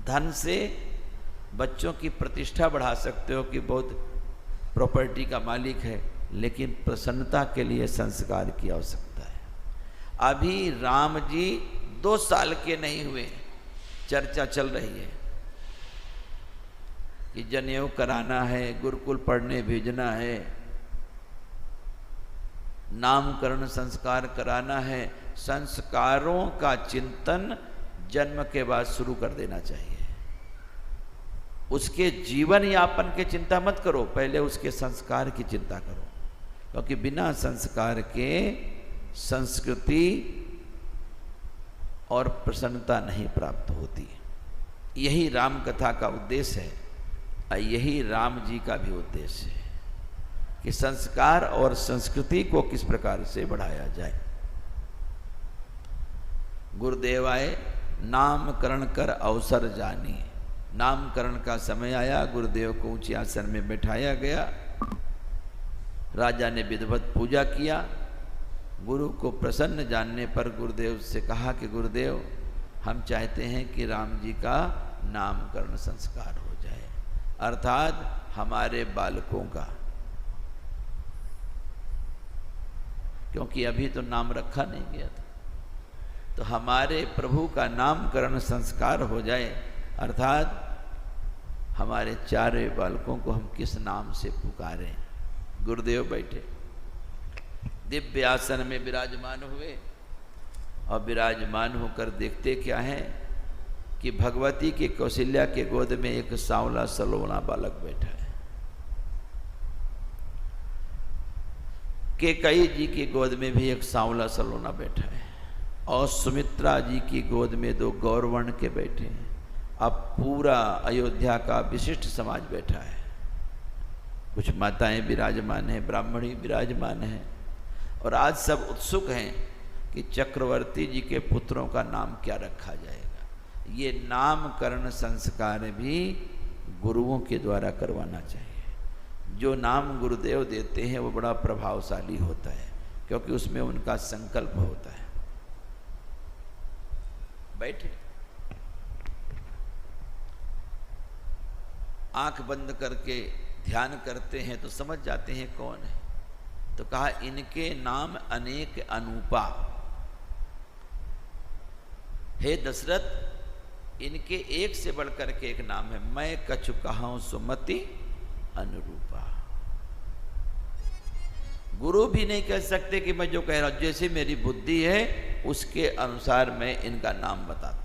धन से बच्चों की प्रतिष्ठा बढ़ा सकते हो कि बहुत प्रॉपर्टी का मालिक है, लेकिन प्रसन्नता के लिए संस्कार की आवश्यकता है। अभी राम जी 2 साल के नहीं हुए, चर्चा चल रही है कि जनेऊ कराना है, गुरुकुल पढ़ने भेजना है, नामकरण संस्कार कराना है। संस्कारों का चिंतन जन्म के बाद शुरू कर देना चाहिए। उसके जीवन यापन की चिंता मत करो, पहले उसके संस्कार की चिंता करो, क्योंकि बिना संस्कार के संस्कृति और प्रसन्नता नहीं प्राप्त होती। यही राम कथा का उद्देश्य है और यही राम जी का भी उद्देश्य है कि संस्कार और संस्कृति को किस प्रकार से बढ़ाया जाए। गुरुदेव आए, नामकरण कर अवसर जानी। नामकरण का समय आया, गुरुदेव को ऊंचे आसन में बैठाया गया। राजा ने विधिवत पूजा किया। गुरु को प्रसन्न जानने पर गुरुदेव से कहा कि गुरुदेव, हम चाहते हैं कि राम जी का नामकरण संस्कार हो जाए, अर्थात हमारे बालकों का, क्योंकि अभी तो नाम रखा नहीं गया था। तो हमारे प्रभु का नामकरण संस्कार हो जाए, अर्थात हमारे चारे बालकों को हम किस नाम से पुकारें। गुरुदेव बैठे दिव्य आसन में विराजमान हुए और विराजमान होकर देखते क्या है कि भगवती के कौशल्या के गोद में एक सांवला सलोना बालक बैठा है। कैकेयी जी की गोद में भी एक सांवला सलोना बैठा है और सुमित्रा जी की गोद में 2 गौरवर्ण के बैठे हैं। अब पूरा अयोध्या का विशिष्ट समाज बैठा है। कुछ माताएं विराजमान हैं, ब्राह्मणी विराजमान हैं, और आज सब उत्सुक हैं कि चक्रवर्ती जी के पुत्रों का नाम क्या रखा जाएगा। ये नामकरण संस्कार भी गुरुओं के द्वारा करवाना चाहिए। जो नाम गुरुदेव देते हैं वो बड़ा प्रभावशाली होता है, क्योंकि उसमें उनका संकल्प होता है। बैठे, आंख बंद करके ध्यान करते हैं तो समझ जाते हैं कौन है। तो कहा, इनके नाम अनेक अनूपा। हे दशरथ, इनके एक से बढ़कर के एक नाम है। मैं कछु कहाऊं सुमति अनुरूपा। गुरु भी नहीं कह सकते कि मैं जो कह रहा हूं, जैसे मेरी बुद्धि है उसके अनुसार मैं इनका नाम बताता हूं।